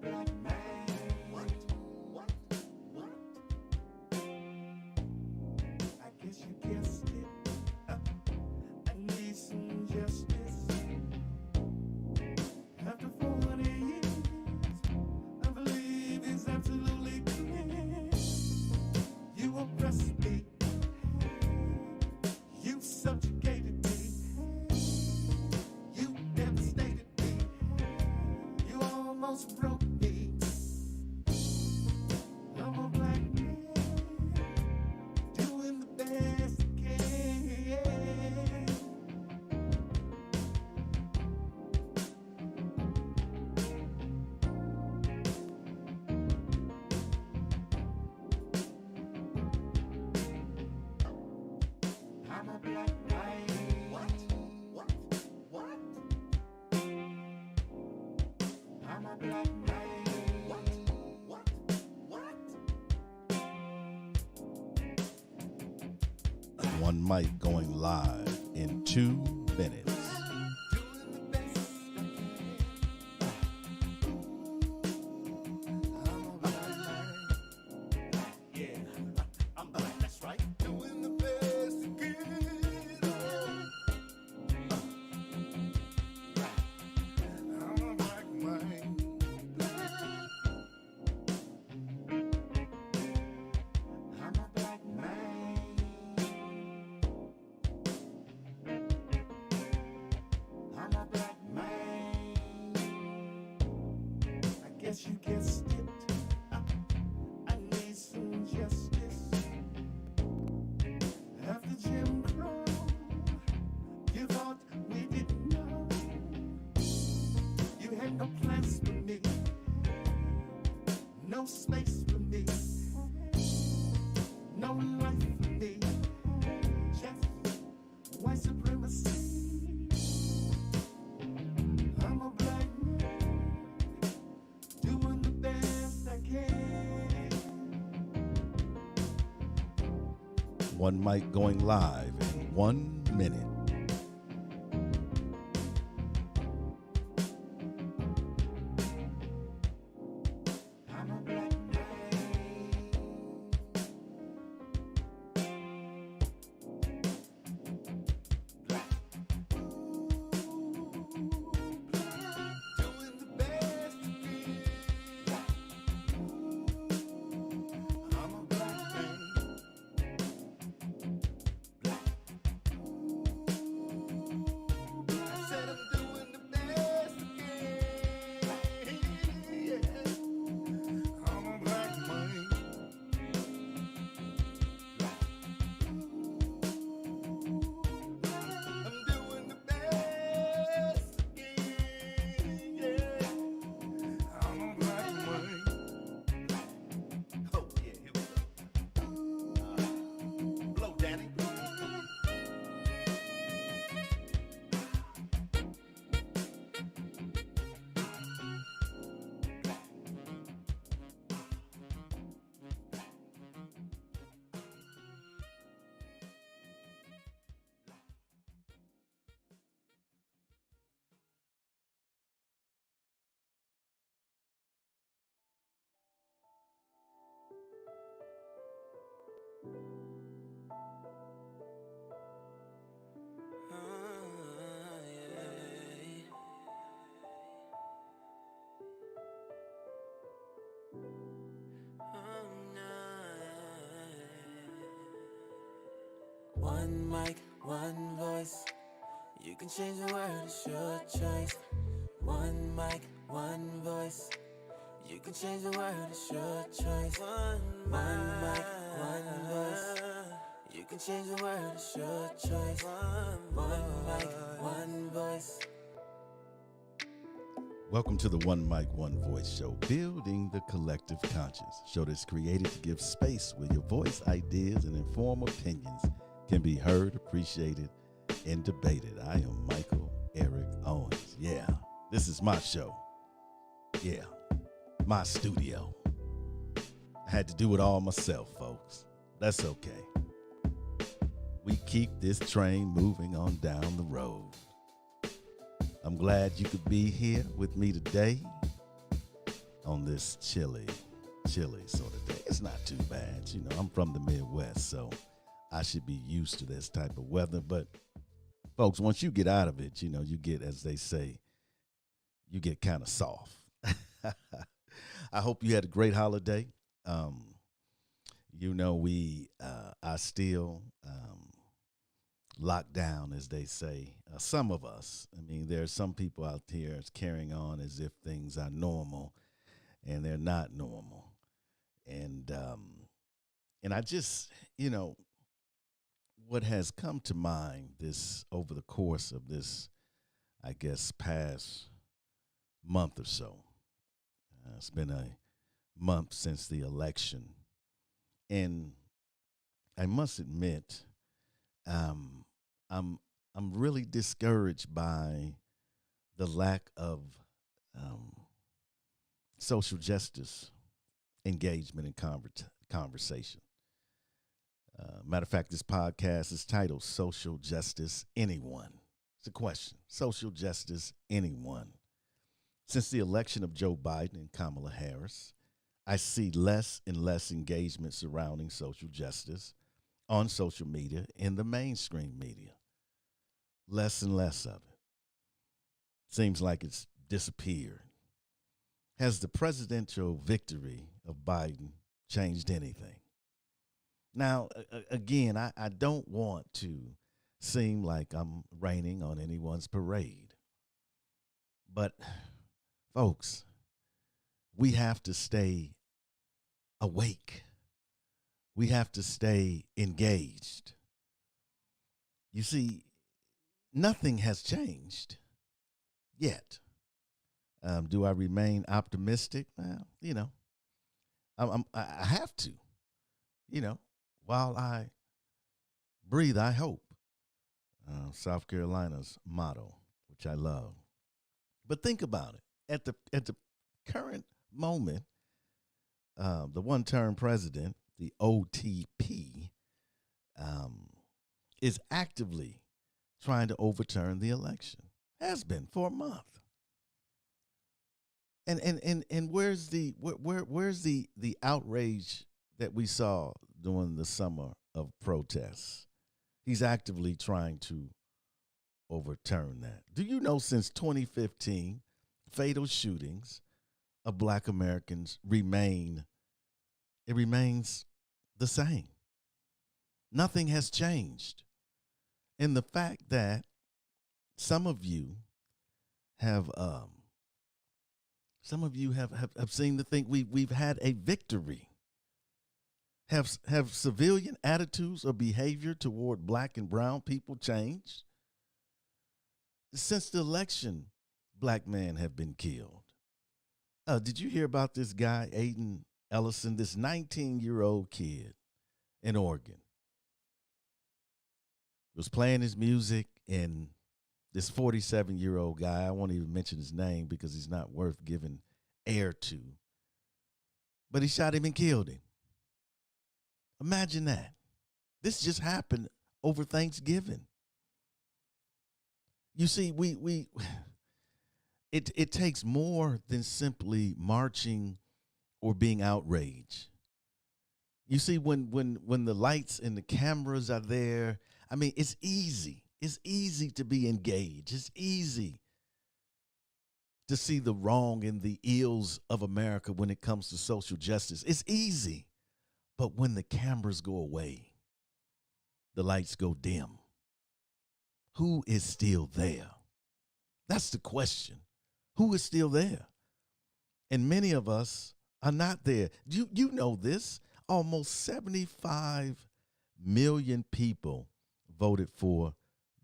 black man. What? I guess you guessed it. I need some justice. After 40 years, I believe it's absolutely clear. You oppressed me. You subjugated me. You devastated me. You almost broke me. I'm a black man doing the best I can. I'm a black man. What? I'm a black man. What? One mic going live in 2 minutes. Doing the best I can. I'm a black man. Yeah, I'm black, that's right. Doing the best I can. I'm a black man. I'm a black man. I'm a black man. I guess you guessed it. I need some justice. After Jim Crow, you thought we didn't know. You had no plans for me, no space for me, no life for me, just white supremacy. I'm a black man doing the best I can. One mic going live in 1 minute. I'm a black man. Black. Doing the best I can. I'm a black man. I said I'm doing the best I can. Yeah. I'm a black man. I'm doing the best I can. Yeah. I'm a black man. Oh yeah, here we go. Blow, Danny. One mic, one voice. You can change the world, it's your choice. One mic, one voice. You can change the world, it's your choice. One mic, one voice. You can change the world, it's your choice. One mic, one voice. Welcome to the One Mic, One Voice show, building the collective conscious. Show that's created to give space where your voice, ideas, and informed opinions can be heard, appreciated, and debated. I am Michael Eric Owens. Yeah, this is my show. Yeah, my studio. I had to do it all myself, folks. That's okay. We keep this train moving on down the road. I'm glad you could be here with me today on this chilly sort of day. It's not too bad. You know, I'm from the Midwest, so I should be used to this type of weather. But folks, once you get out of it, you know, you get, as they say, you get kind of soft. I hope you had a great holiday. You know, we are still locked down, as they say. Some of us. I mean, there are some people out here carrying on as if things are normal, and they're not normal. And I just, you know, what has come to mind this over the course of this, I guess, past month or so. It's been a month since the election, and I must admit, I'm really discouraged by the lack of social justice engagement and conversation. Matter of fact, this podcast is titled Social Justice Anyone? It's a question. Social justice anyone? Since the election of Joe Biden and Kamala Harris, I see less and less engagement surrounding social justice on social media in the mainstream media. Less and less of it. Seems like it's disappeared. Has the presidential victory of Biden changed anything? Now, again, I don't want to seem like I'm raining on anyone's parade. But, folks, we have to stay awake. We have to stay engaged. You see, nothing has changed yet. Do I remain optimistic? Well, you know, I have to. You know, while I breathe, I hope. South Carolina's motto, which I love. But think about it. At the current moment, the one-term president, the OTP, is actively trying to overturn the election. Has been for a month. And where's the outrage that we saw during the summer of protests? He's actively trying to overturn that. Do you know since 2015, fatal shootings of Black Americans remains the same. Nothing has changed. And the fact that some of you have seemed to think we've had a victory. Have civilian attitudes or behavior toward Black and brown people changed? Since the election, Black men have been killed. Did you hear about this guy, Aiden Ellison, this 19-year-old kid in Oregon? Was playing his music, and this 47-year-old guy, I won't even mention his name because he's not worth giving air to, but he shot him and killed him. Imagine that. This just happened over Thanksgiving. You see, it takes more than simply marching or being outraged. You see, when the lights and the cameras are there, I mean, it's easy. It's easy to be engaged. It's easy to see the wrong and the ills of America when it comes to social justice. It's easy. But when the cameras go away, the lights go dim, who is still there? That's the question. Who is still there? And many of us are not there. You know this. Almost 75 million people voted for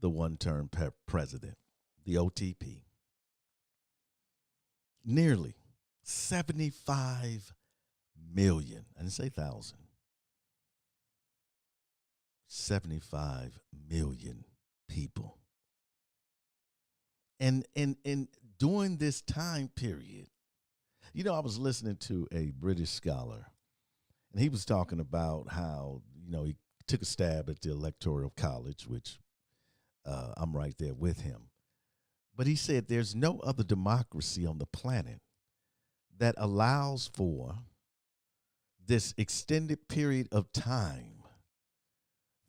the one-term president, the OTP. Nearly 75 million. I didn't say thousand. 75 million people. And during this time period, you know, I was listening to a British scholar, and he was talking about how, you know, he took a stab at the Electoral College, which I'm right there with him. But he said there's no other democracy on the planet that allows for this extended period of time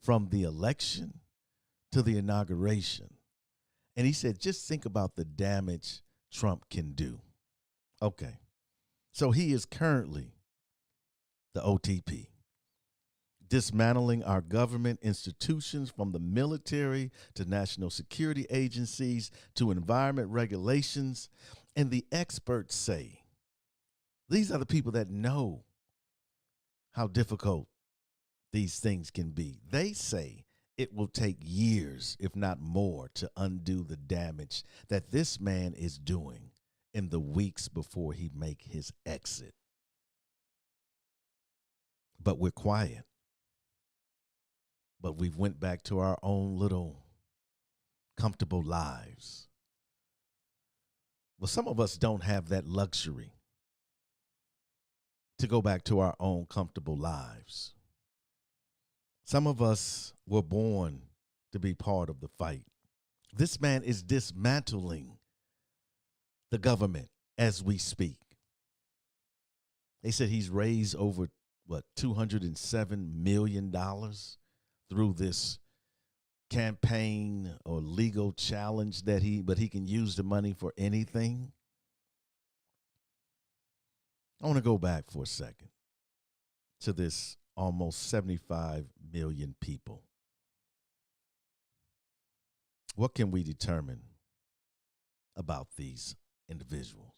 from the election to the inauguration. And he said, just think about the damage Trump can do. Okay. So he is currently the OTP, dismantling our government institutions from the military to national security agencies to environment regulations. And the experts say, these are the people that know how difficult these things can be. They say it will take years, if not more, to undo the damage that this man is doing in the weeks before he make his exit. But we're quiet. But we've went back to our own little comfortable lives. Well, some of us don't have that luxury to go back to our own comfortable lives. Some of us were born to be part of the fight. This man is dismantling the government as we speak. They said he's raised over, $207 million through this campaign or legal challenge but he can use the money for anything. I want to go back for a second to this almost 75 million people. What can we determine about these individuals?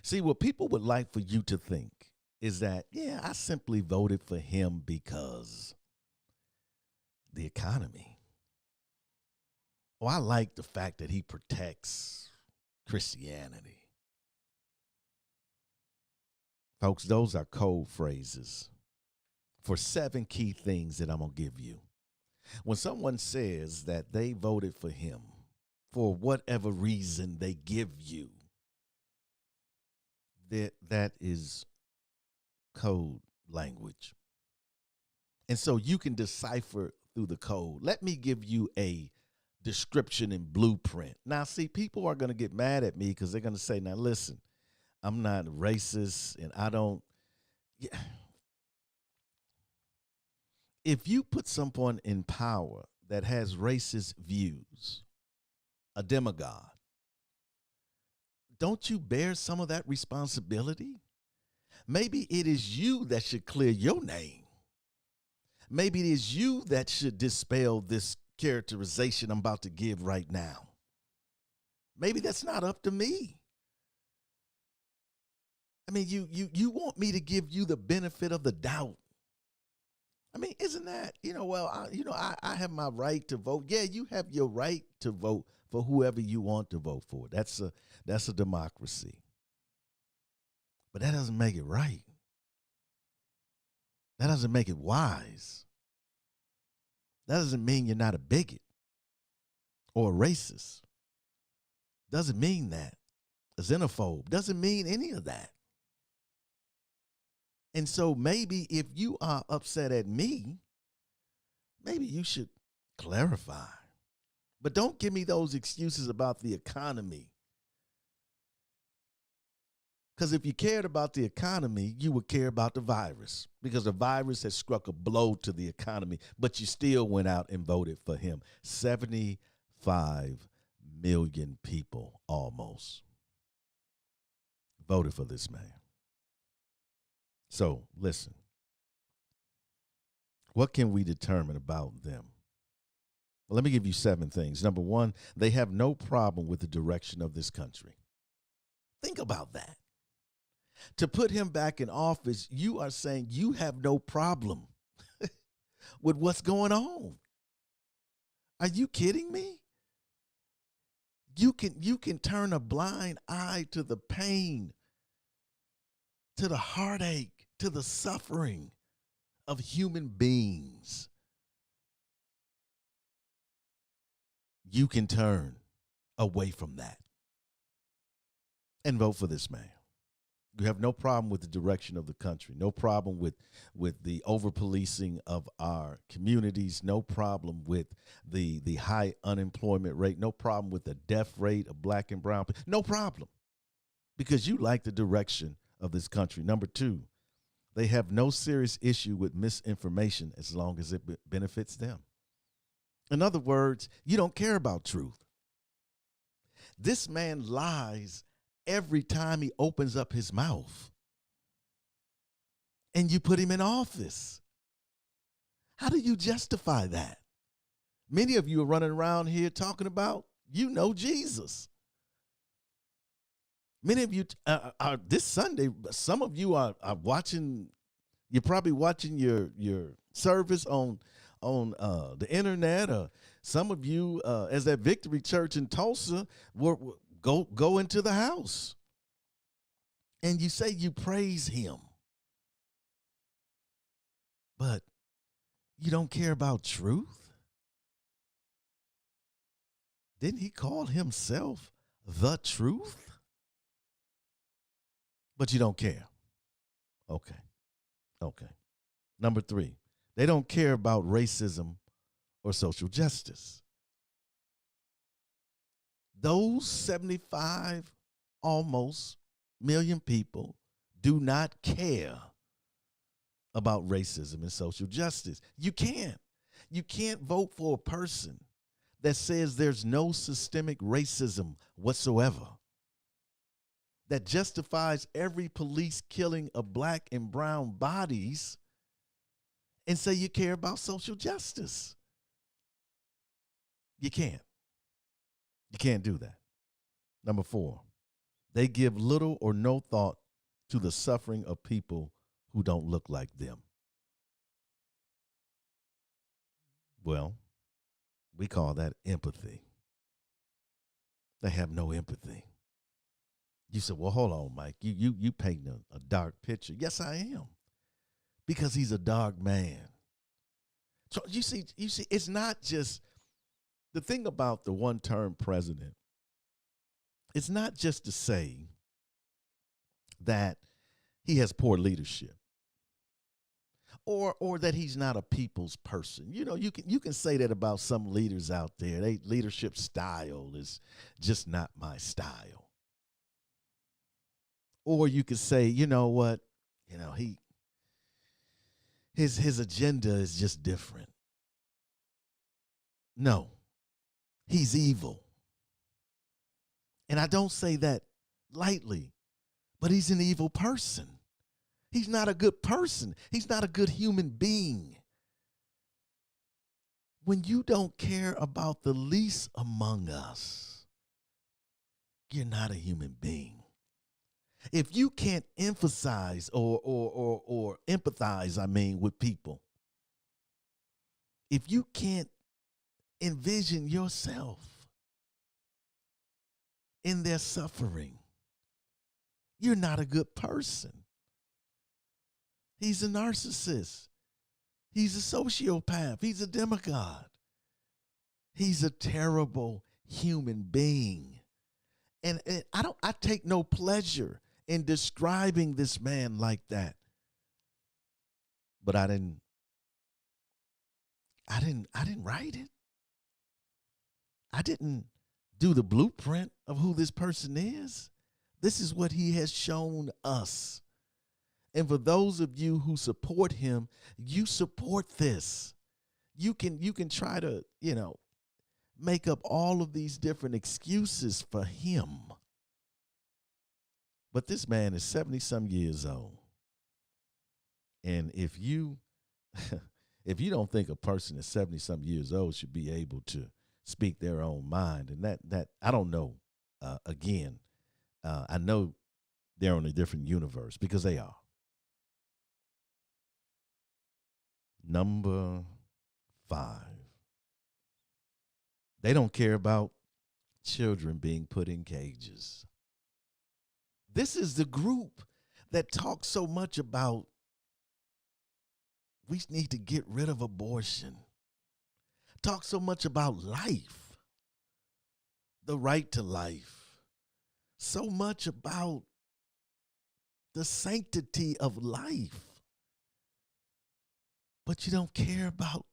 See, what people would like for you to think is that, yeah, I simply voted for him because the economy. Oh, I like the fact that he protects Christianity. Folks, those are code phrases for 7 key things that I'm going to give you. When someone says that they voted for him for whatever reason they give you, that is code language. And so you can decipher through the code. Let me give you a description and blueprint. Now, see, people are going to get mad at me because they're going to say, now, listen, I'm not racist and I don't. Yeah. If you put someone in power that has racist views, a demagogue, don't you bear some of that responsibility? Maybe it is you that should clear your name. Maybe it is you that should dispel this characterization I'm about to give right now. Maybe that's not up to me. I mean, you want me to give you the benefit of the doubt. I mean, isn't that, I have my right to vote. Yeah, you have your right to vote for whoever you want to vote for. That's a democracy. But that doesn't make it right. That doesn't make it wise. That doesn't mean you're not a bigot or a racist. Doesn't mean that. A xenophobe. Doesn't mean any of that. And so maybe if you are upset at me, maybe you should clarify. But don't give me those excuses about the economy. Because if you cared about the economy, you would care about the virus, because the virus has struck a blow to the economy, but you still went out and voted for him. 75 million people almost voted for this man. So listen, what can we determine about them? Well, let me give you 7 things. Number 1, they have no problem with the direction of this country. Think about that. To put him back in office, you are saying you have no problem with what's going on. Are you kidding me? You can turn a blind eye to the pain, to the heartache, to the suffering of human beings. You can turn away from that and vote for this man. You have no problem with the direction of the country, no problem with the over-policing of our communities, no problem with the high unemployment rate, no problem with the death rate of black and brown people, no problem. because you like the direction of this country. Number two, they have no serious issue with misinformation as long as it benefits them. In other words, you don't care about truth. This man lies every time he opens up his mouth. And you put him in office. How do you justify that? Many of you are running around here talking about, you know, Jesus. Many of you are this Sunday, some of you are watching, you're probably watching your service on the internet, or some of you, as at Victory Church in Tulsa, go into the house and you say you praise him, but you don't care about truth. Didn't he call himself the truth? But you don't care. Okay. Number three, they don't care about racism or social justice. Those 75 almost million people do not care about racism and social justice. You can't vote for a person that says there's no systemic racism whatsoever, that justifies every police killing of black and brown bodies, and say you care about social justice. You can't. You can't do that. Number four, they give little or no thought to the suffering of people who don't look like them. Well, we call that empathy. They have no empathy. You said, well, hold on, Mike. You painting a dark picture. Yes, I am. Because he's a dark man. So you see, it's not just the thing about the one-term president. It's not just to say that he has poor leadership, or that he's not a people's person. You know, you can say that about some leaders out there. Their leadership style is just not my style. Or you could say, you know what, his agenda is just different. No, he's evil. And I don't say that lightly, but he's an evil person. He's not a good person. He's not a good human being. When you don't care about the least among us, you're not a human being. If you can't emphasize or empathize, with people, if you can't envision yourself in their suffering, you're not a good person. He's a narcissist. He's a sociopath. He's a demagogue. He's a terrible human being. And I take no pleasure in describing this man like that. But I didn't write it. I didn't do the blueprint of who this person is. This is what he has shown us. And for those of you who support him, you support this. You can try to, make up all of these different excuses for him. But this man is 70-some years old. And if you don't think a person is 70-some years old should be able to speak their own mind, and that I don't know. I know they're on a different universe, because they are. Number 5. They don't care about children being put in cages. This is the group that talks so much about we need to get rid of abortion. Talk so much about life, the right to life. So much about the sanctity of life. But you don't care about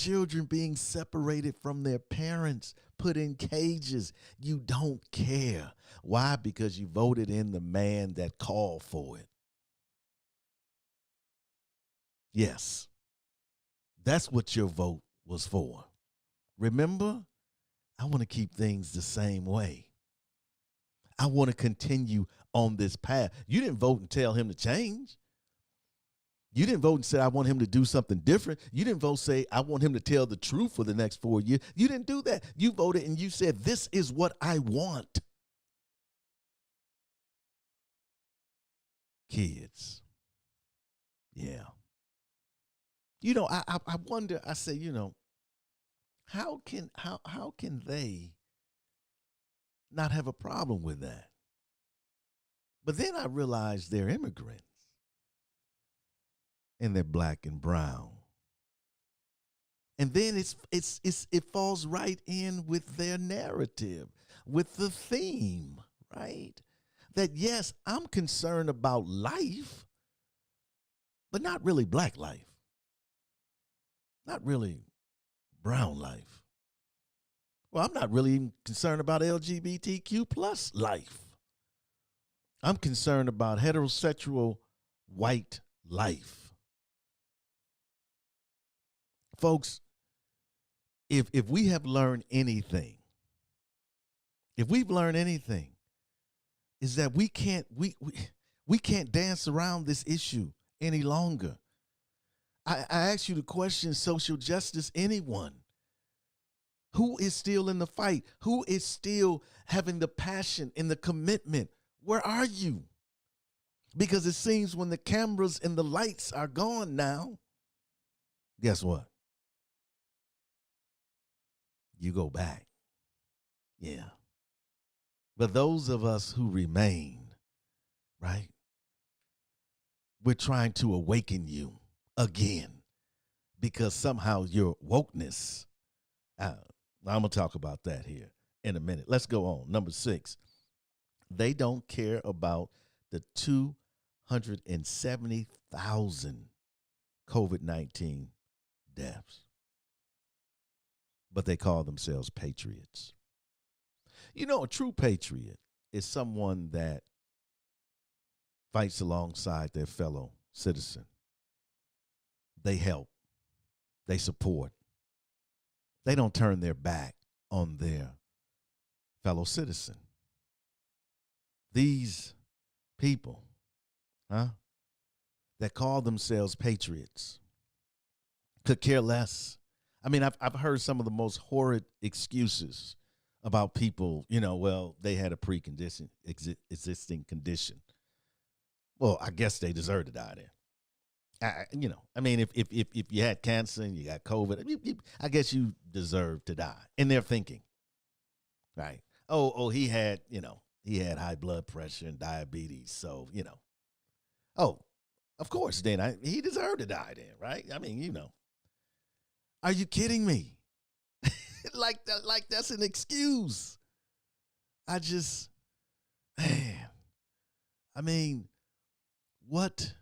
children being separated from their parents, put in cages. You don't care. Why? Because you voted in the man that called for it. Yes, that's what your vote was for. Remember, I want to keep things the same way. I want to continue on this path. You didn't vote and tell him to change. You didn't vote and say, I want him to do something different. You didn't vote say, I want him to tell the truth for the next 4 years. You didn't do that. You voted and you said, this is what I want. Kids. Yeah. You know, I wonder, I say, you know, how can they not have a problem with that? But then I realized they're immigrants. And they're black and brown. And then it falls right in with their narrative, with the theme, right? That yes, I'm concerned about life, but not really black life. Not really brown life. Well, I'm not really even concerned about LGBTQ plus life. I'm concerned about heterosexual white life. Folks, if we have learned anything, if we've learned anything, is that we can't dance around this issue any longer. I ask you the question, social justice, anyone? Who is still in the fight? Who is still having the passion and the commitment? Where are you? Because it seems when the cameras and the lights are gone now, guess what? You go back. Yeah. But those of us who remain, right? We're trying to awaken you again because somehow your wokeness, I'm going to talk about that here in a minute. Let's go on. Number 6, they don't care about the 270,000 COVID-19 deaths. But they call themselves patriots. You know, a true patriot is someone that fights alongside their fellow citizen. They help. They support. They don't turn their back on their fellow citizen. These people, that call themselves patriots could care less. I mean, I've heard some of the most horrid excuses about people, you know, well, they had a existing condition. Well, I guess they deserve to die then. I mean, if you had cancer and you got COVID, I guess you deserve to die. And they're thinking, right? Oh, he had high blood pressure and diabetes. So, of course, then he deserved to die then, right? I mean, Are you kidding me? like that's an excuse. What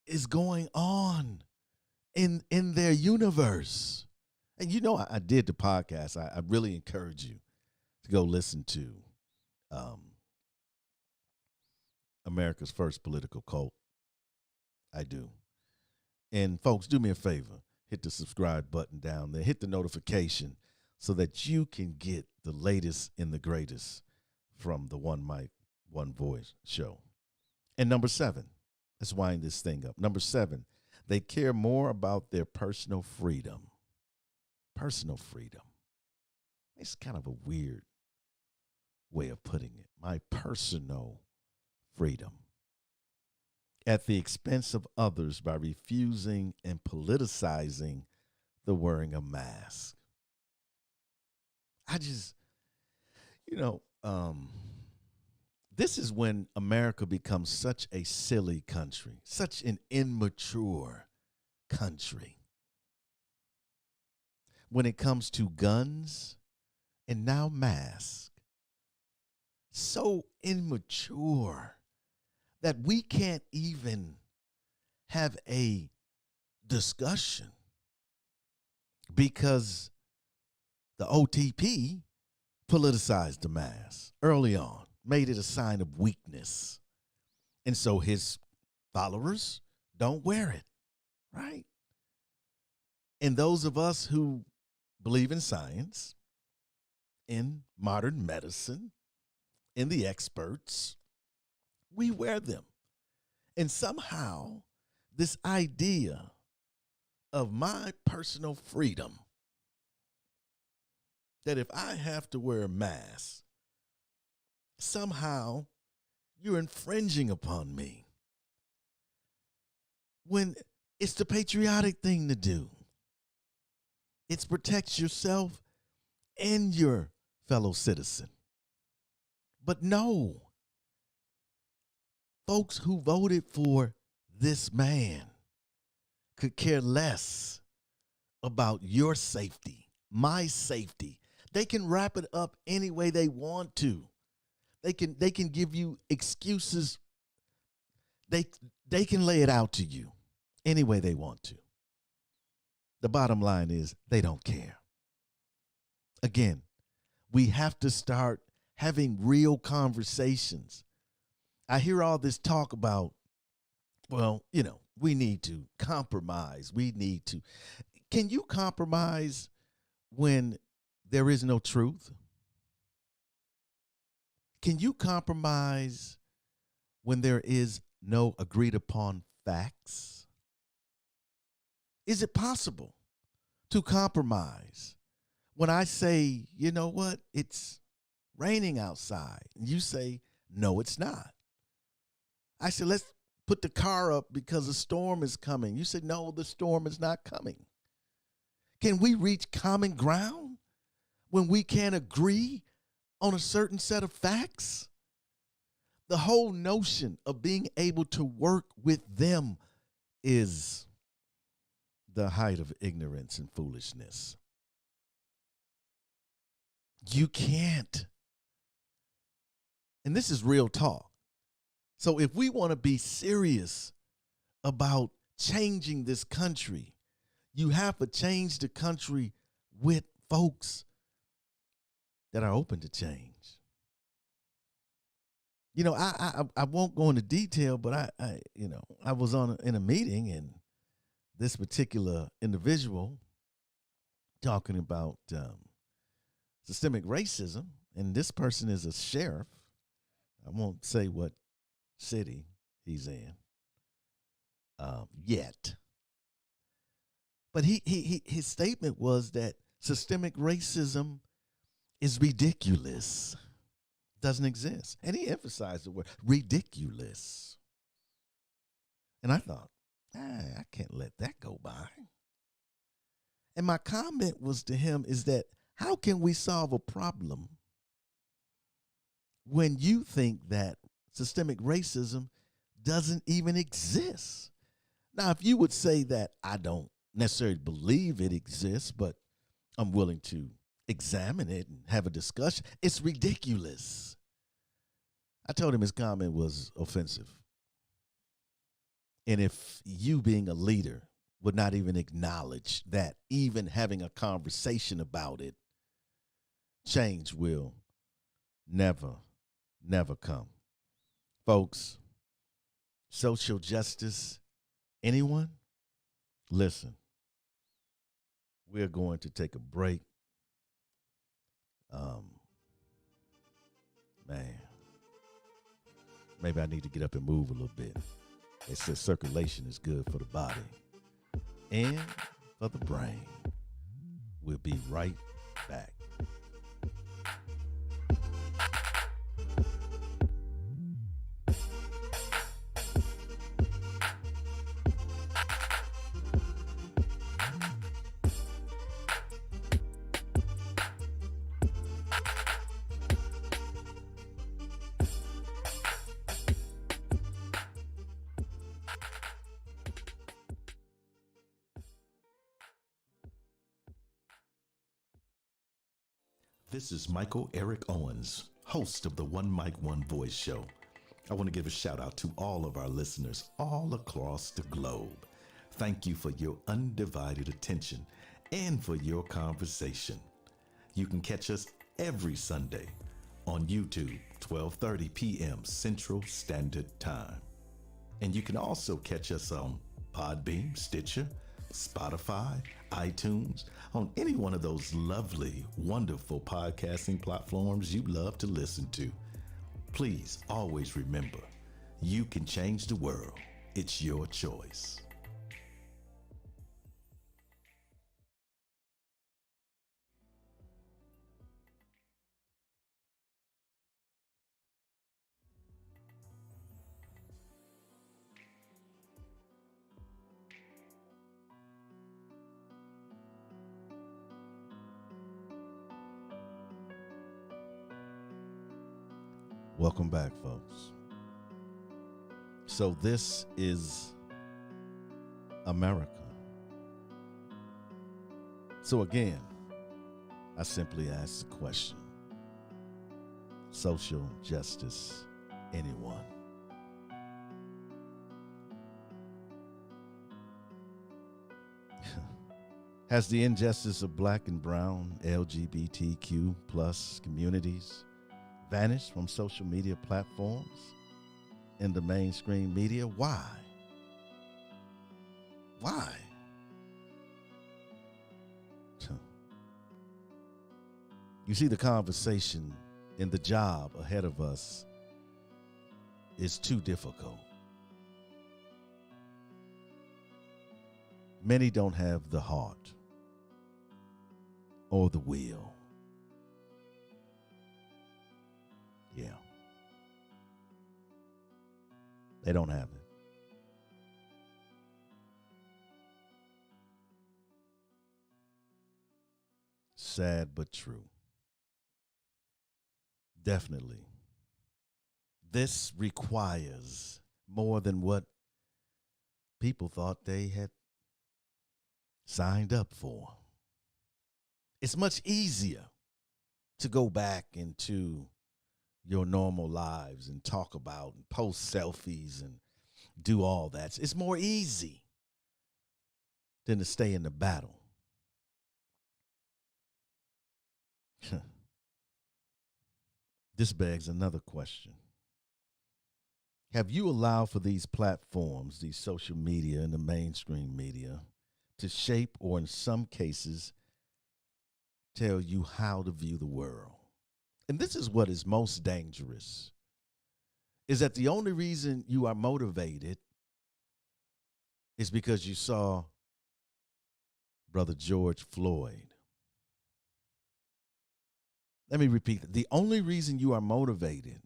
is going on in their universe? And I did the podcast. I really encourage you to go listen to America's First Political Cult. I do. And folks, do me a favor. Hit the subscribe button down there. Hit the notification so that you can get the latest and the greatest from the One Mic, One Voice show. And number 7, let's wind this thing up. Number 7, they care more about their personal freedom. Personal freedom. It's kind of a weird way of putting it. My personal freedom. At the expense of others by refusing and politicizing the wearing of masks. This is when America becomes such a silly country, such an immature country. When it comes to guns and now masks, so immature that we can't even have a discussion because the OTP politicized the mask early on, made it a sign of weakness. And so his followers don't wear it, right? And those of us who believe in science, in modern medicine, in the experts, we wear them. And somehow, this idea of my personal freedom, that if I have to wear a mask, somehow you're infringing upon me. When it's the patriotic thing to do. It protects yourself and your fellow citizen. But no, folks who voted for this man could care less about your safety, my safety. They can wrap it up any way they want to. They can give you excuses. They can lay it out to you any way they want to. The bottom line is they don't care. Again, we have to start having real conversations. I hear all this talk about, well, we need to compromise. Can you compromise when there is no truth? Can you compromise when there is no agreed upon facts? Is it possible to compromise when I say, you know what, it's raining outside, and you say, no, it's not? I said, let's put the car up because a storm is coming. You said, no, the storm is not coming. Can we reach common ground when we can't agree on a certain set of facts? The whole notion of being able to work with them is the height of ignorance and foolishness. You can't. And this is real talk. So if we want to be serious about changing this country, you have to change the country with folks that are open to change. I won't go into detail, but I was in a meeting, and this particular individual talking about systemic racism, and this person is a sheriff. I won't say what city he's in yet. But his statement was that systemic racism is ridiculous, doesn't exist. And he emphasized the word ridiculous. And I thought, I can't let that go by. And my comment was to him is that how can we solve a problem when you think that systemic racism doesn't even exist? Now, if you would say that I don't necessarily believe it exists, but I'm willing to examine it and have a discussion, it's ridiculous. I told him his comment was offensive. And if you, being a leader, would not even acknowledge that even having a conversation about it, change will never come. Folks, social justice, anyone? Listen, we're going to take a break. Man, maybe I need to get up and move a little bit. They said circulation is good for the body and for the brain. We'll be right back. This is Michael Eric Owens, host of the One Mic, One Voice show. I want to give a shout out to all of our listeners all across the globe. Thank you for your undivided attention and for your conversation. You can catch us every Sunday on YouTube, 12:30 p.m. Central Standard Time. And you can also catch us on Podbean, Stitcher, Spotify, iTunes, on any one of those lovely, wonderful podcasting platforms you love to listen to. Please always remember, you can change the world. It's your choice. Welcome back, folks. So this is America. So again, I simply ask the question: social justice, anyone? Has the injustice of black and brown LGBTQ plus communities vanished from social media platforms and the mainstream media? Why? Why? You see, the conversation and the job ahead of us is too difficult. Many don't have the heart or the will. Yeah. They don't have it. Sad but true. Definitely. This requires more than what people thought they had signed up for. It's much easier to go back into your normal lives and talk about and post selfies and do all that. It's more easy than to stay in the battle. This begs another question. Have you allowed for these platforms, these social media and the mainstream media, to shape or in some cases tell you how to view the world? And this is what is most dangerous, is that the only reason you are motivated is because you saw Brother George Floyd. Let me repeat that. The only reason you are motivated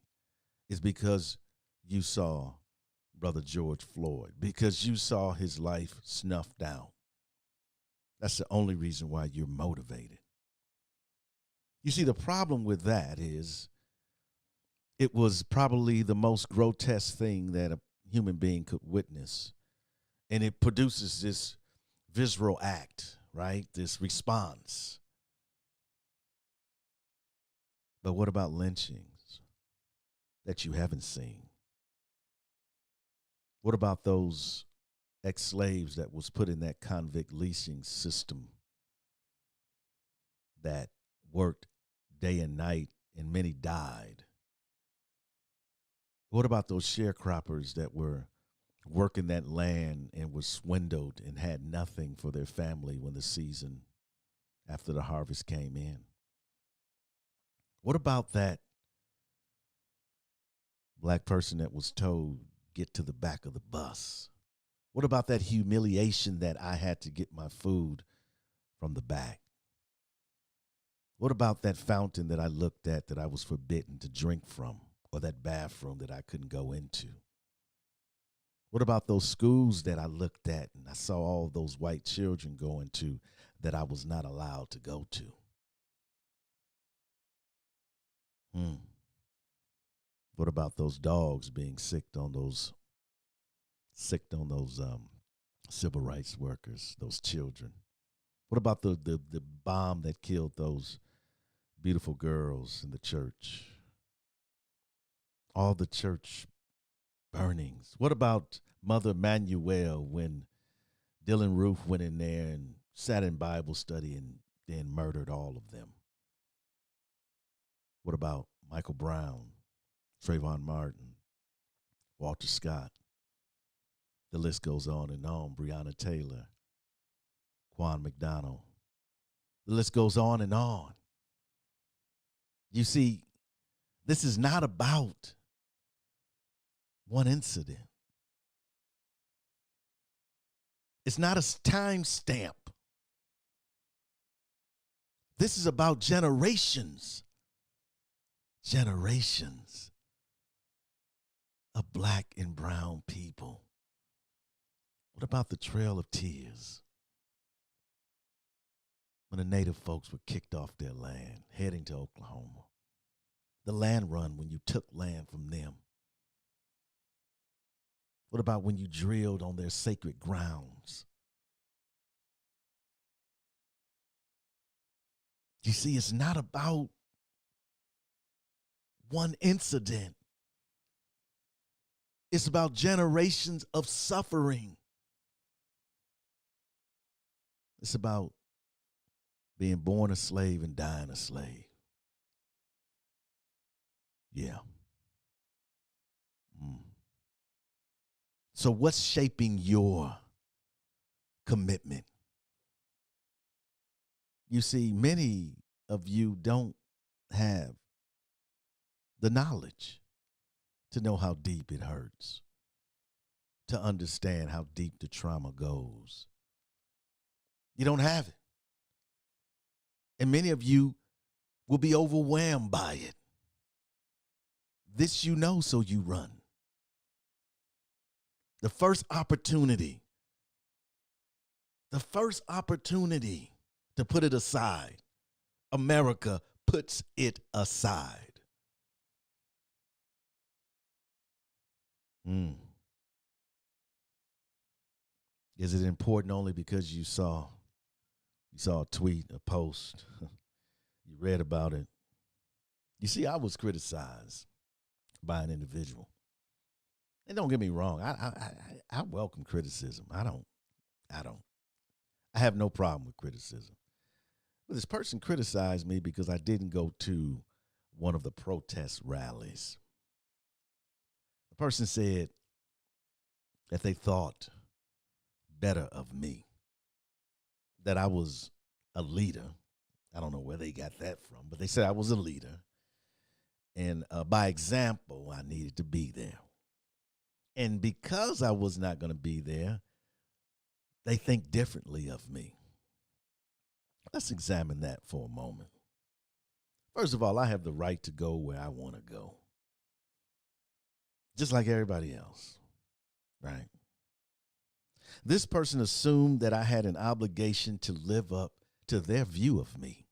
is because you saw Brother George Floyd, because you saw his life snuffed out. That's the only reason why you're motivated. You see, the problem with that is it was probably the most grotesque thing that a human being could witness. And it produces this visceral act, right? This response. But what about lynchings that you haven't seen? What about those ex-slaves that was put in that convict leasing system that worked day and night and many died? What about those sharecroppers that were working that land and were swindled and had nothing for their family when the season after the harvest came in? What about that black person that was told, get to the back of the bus? What about that humiliation that I had to get my food from the back? What about that fountain that I looked at that I was forbidden to drink from, or that bathroom that I couldn't go into? What about those schools that I looked at and I saw all those white children going to that I was not allowed to go to? What about those dogs being sicked on those civil rights workers, those children? What about the bomb that killed those beautiful girls in the church? All the church burnings. What about Mother Manuel when Dylan Roof went in there and sat in Bible study and then murdered all of them? What about Michael Brown, Trayvon Martin, Walter Scott? The list goes on and on. Breonna Taylor, Quan McDonald. The list goes on and on. You see, this is not about one incident. It's not a time stamp. This is about generations of black and brown people. What about the Trail of Tears? When the native folks were kicked off their land, heading to Oklahoma. The land run when you took land from them. What about when you drilled on their sacred grounds? You see, it's not about one incident. It's about generations of suffering. It's about being born a slave and dying a slave. Yeah. So what's shaping your commitment? You see, many of you don't have the knowledge to know how deep it hurts, to understand how deep the trauma goes. You don't have it. And many of you will be overwhelmed by it. This you know, so you run. The first opportunity to put it aside, America puts it aside. Is it important only because you saw a tweet, a post, you read about it? You see, I was criticized by an individual. And don't get me wrong, I welcome criticism. I have no problem with criticism. But this person criticized me because I didn't go to one of the protest rallies. The person said that they thought better of me, that I was a leader. I don't know where they got that from, but they said I was a leader. And by example, I needed to be there. And because I was not going to be there, they think differently of me. Let's examine that for a moment. First of all, I have the right to go where I want to go, just like everybody else, right? This person assumed that I had an obligation to live up to their view of me.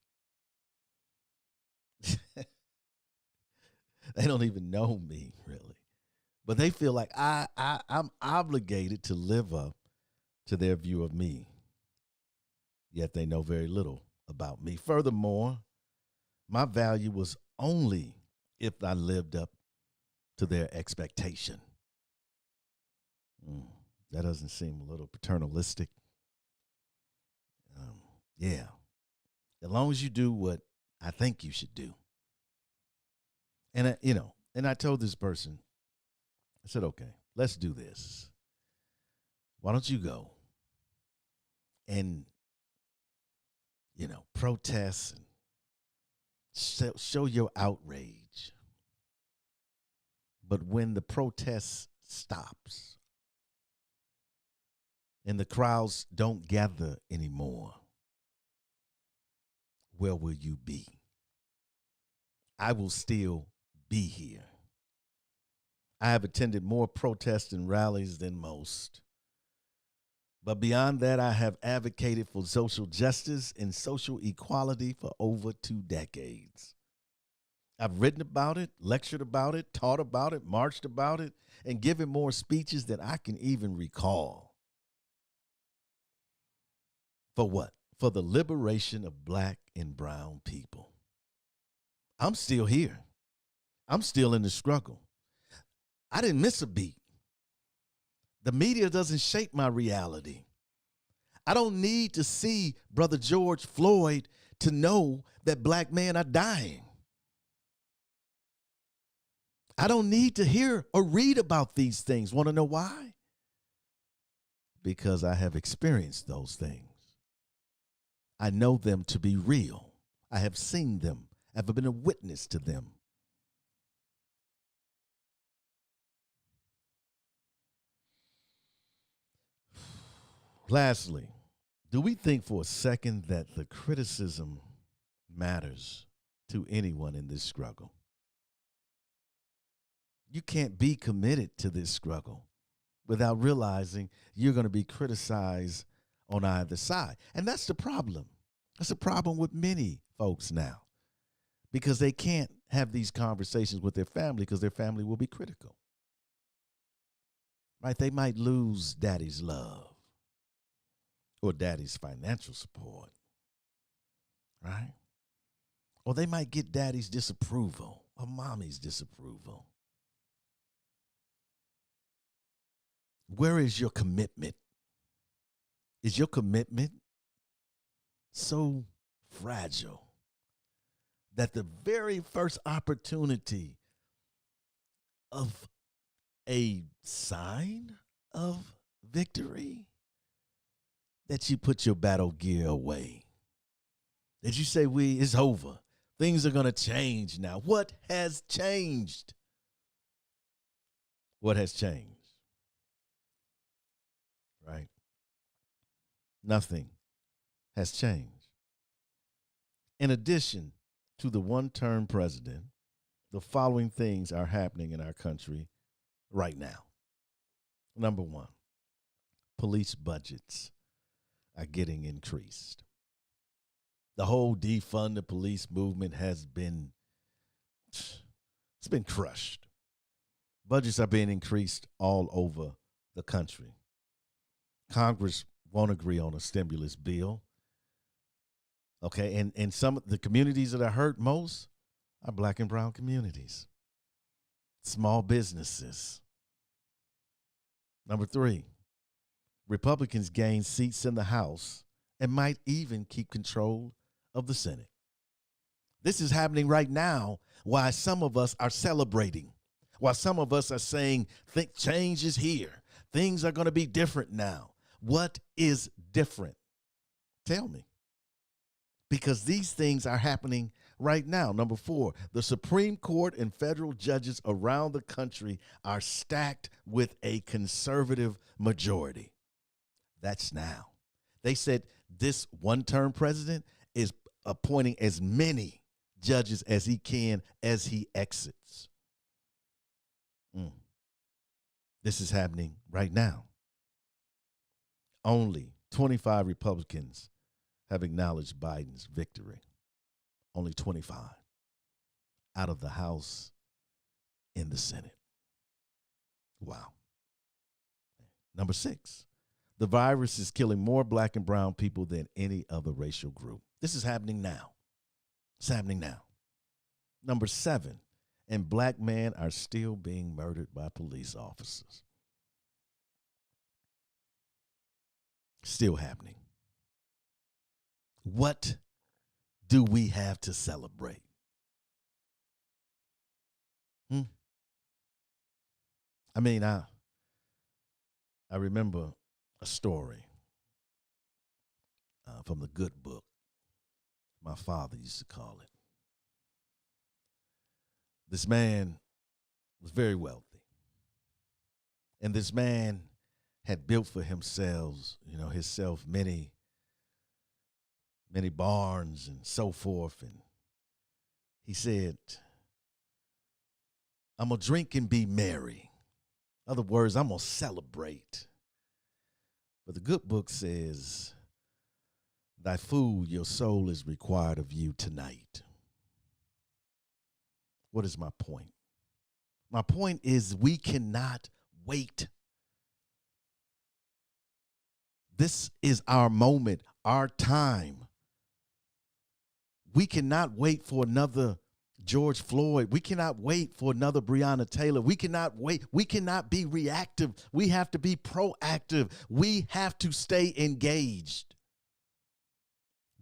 They don't even know me, really. But they feel like I'm obligated to live up to their view of me. Yet they know very little about me. Furthermore, my value was only if I lived up to their expectation. That doesn't seem a little paternalistic. Yeah. As long as you do what I think you should do. And, and I told this person, I said, okay, let's do this. Why don't you go and, protest and show your outrage. But when the protest stops and the crowds don't gather anymore, where will you be? I will still be here. I have attended more protests and rallies than most. But beyond that, I have advocated for social justice and social equality for over 2 decades. I've written about it, lectured about it, taught about it, marched about it, and given more speeches than I can even recall. For what? For the liberation of black and brown people. I'm still here. I'm still in the struggle. I didn't miss a beat. The media doesn't shape my reality. I don't need to see Brother George Floyd to know that black men are dying. I don't need to hear or read about these things. Want to know why? Because I have experienced those things. I know them to be real. I have seen them. I've been a witness to them. Lastly, do we think for a second that the criticism matters to anyone in this struggle? You can't be committed to this struggle without realizing you're going to be criticized on either side. And that's the problem. That's a problem with many folks now, because they can't have these conversations with their family because their family will be critical. Right? They might lose daddy's love or daddy's financial support. Right? Or they might get daddy's disapproval or mommy's disapproval. Where is your commitment? Is your commitment so fragile that the very first opportunity of a sign of victory, that you put your battle gear away? That you say, it's over. Things are going to change now. What has changed? What has changed? Right? Nothing has changed. In addition to the one-term president, the following things are happening in our country right now. Number one, police budgets are getting increased. The whole defund the police movement it's been crushed. Budgets are being increased all over the country. Congress won't agree on a stimulus bill. Okay, and some of the communities that are hurt most are black and brown communities, small businesses. Number three, Republicans gain seats in the House and might even keep control of the Senate. This is happening right now while some of us are celebrating, while some of us are saying, think change is here. Things are going to be different now. What is different? Tell me. Because these things are happening right now. Number four, the Supreme Court and federal judges around the country are stacked with a conservative majority. That's now. They said this one-term president is appointing as many judges as he can as he exits. This is happening right now. Only 25 Republicans have acknowledged Biden's victory. Only 25 out of the House and the Senate. Wow. Number six, the virus is killing more black and brown people than any other racial group. This is happening now. It's happening now. Number seven, and black men are still being murdered by police officers. Still happening. What do we have to celebrate? I mean, I remember a story from the Good Book. My father used to call it. This man was very wealthy. And this man had built for himself, many barns and so forth. And he said, I'm going to drink and be merry. In other words, I'm going to celebrate. But the Good Book says, thy food, your soul is required of you tonight. What is my point? My point is we cannot wait. This is our moment, our time. We cannot wait for another George Floyd. We cannot wait for another Breonna Taylor. We cannot wait. We cannot be reactive. We have to be proactive. We have to stay engaged.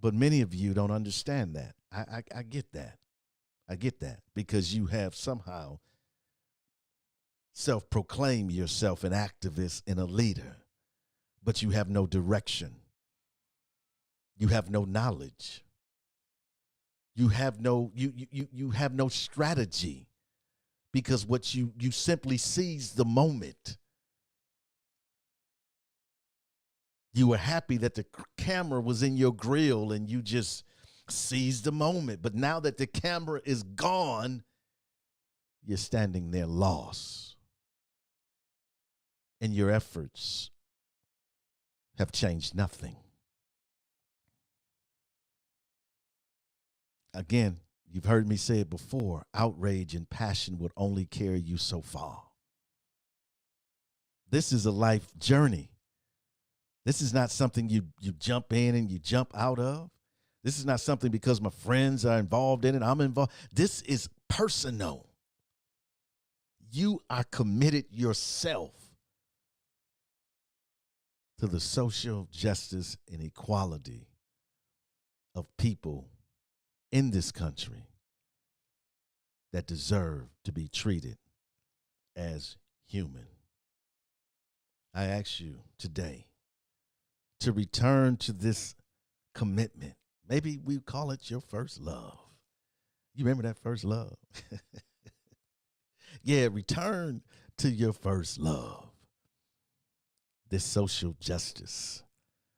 But many of you don't understand that. I get that. I get that because you have somehow self-proclaimed yourself an activist and a leader, but you have no direction. You have no knowledge. You have no you have no strategy, because what you simply seize the moment. You were happy that the camera was in your grill and you just seized the moment. But now that the camera is gone, you're standing there lost. And your efforts have changed nothing. Again, you've heard me say it before, outrage and passion would only carry you so far. This is a life journey. This is not something you jump in and you jump out of. This is not something because my friends are involved in it, I'm involved. This is personal. You are committed yourself to the social justice and equality of people in this country that deserve to be treated as human. I ask you today to return to this commitment. Maybe we call it your first love. You remember that first love? Yeah, return to your first love. This social justice.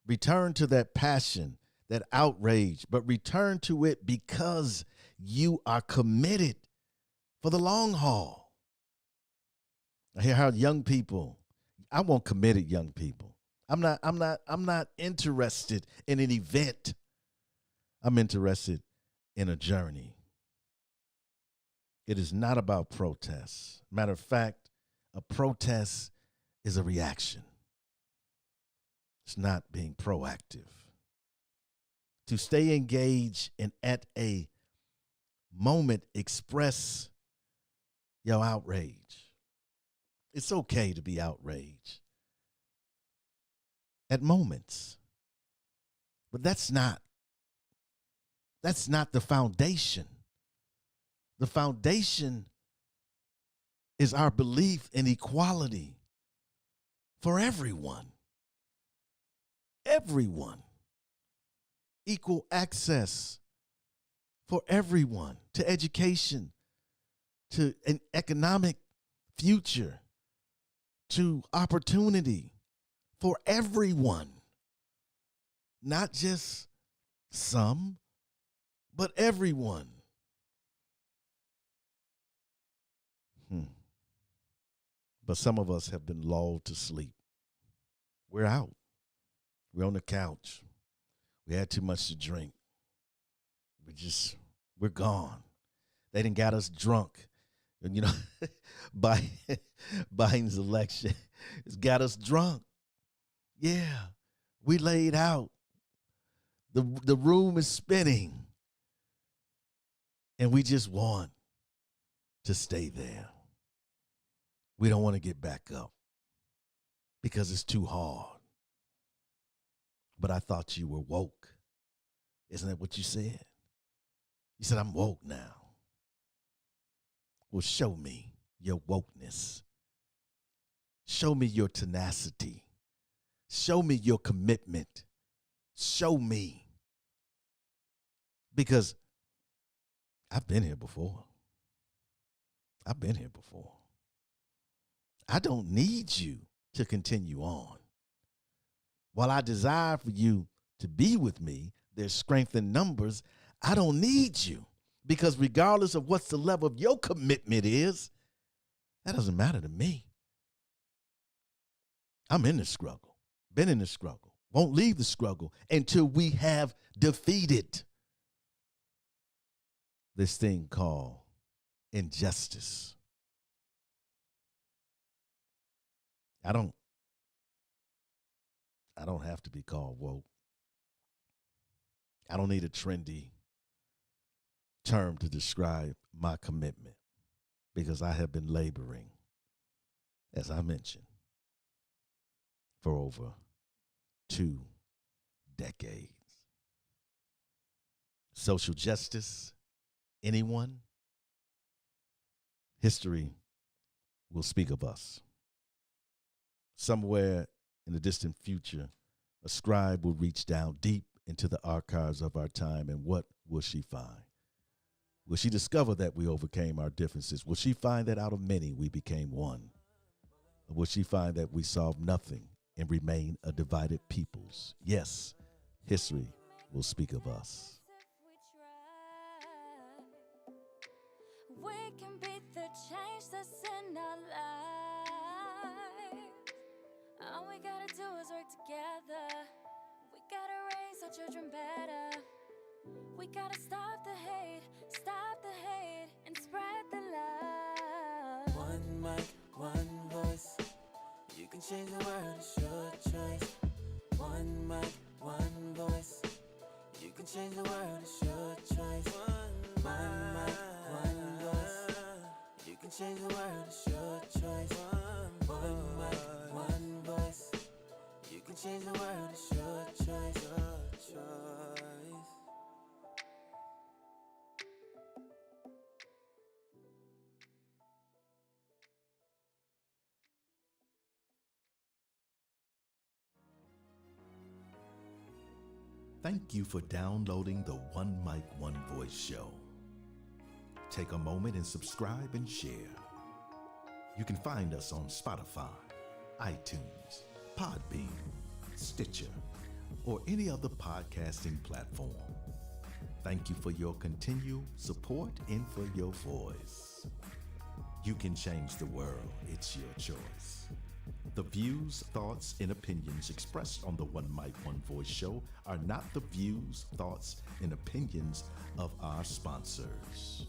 Return to that passion, that outrage, but return to it because you are committed for the long haul. I hear how young people, I want committed young people. I'm not interested in an event. I'm interested in a journey. It is not about protests. Matter of fact, a protest is a reaction. It's not being proactive. To stay engaged and at a moment express your outrage. It's okay to be outraged at moments. But that's not the foundation. The foundation is our belief in equality for everyone. Everyone. Equal access for everyone to education, to an economic future, to opportunity for everyone. Not just some, but everyone. But some of us have been lulled to sleep. We're out. We're on the couch. We had too much to drink. We're gone. They done got us drunk. And, you know, Biden's election has got us drunk. Yeah, we laid out. The room is spinning. And we just want to stay there. We don't want to get back up because it's too hard. But I thought you were woke. Isn't that what you said? You said, I'm woke now. Well, show me your wokeness. Show me your tenacity. Show me your commitment. Show me. Because I've been here before. I've been here before. I don't need you to continue on. While I desire for you to be with me, there's strength in numbers. I don't need you, because regardless of what the level of your commitment is, that doesn't matter to me. I'm in the struggle, been in the struggle, won't leave the struggle until we have defeated this thing called injustice. I don't have to be called woke. I don't need a trendy term to describe my commitment because I have been laboring, as I mentioned, for over 2 decades. Social justice, anyone? History will speak of us. Somewhere in the distant future, a scribe will reach down deep into the archives of our time, and what will she find? Will she discover that we overcame our differences? Will she find that out of many we became one? Or will she find that we solved nothing and remain a divided peoples? Yes, history will speak of us. We can be the change that's in our lives. All we gotta do is work together. We gotta raise our children better. We gotta stop the hate, and spread the love. One mic, one voice. You can change the world, it's your choice. One mic, one voice. You can change the world, it's your choice. One mic, one voice. You can change the world, it's your choice. One mic, one voice. You can change the world, it's your choice. Thank you for downloading the One Mic, One Voice show. Take a moment and subscribe and share. You can find us on Spotify, iTunes, Podbean, Stitcher, or any other podcasting platform. Thank you for your continued support and for your voice. You can change the world. It's your choice. The views, thoughts, and opinions expressed on the One Mic, One Voice show are not the views, thoughts, and opinions of our sponsors.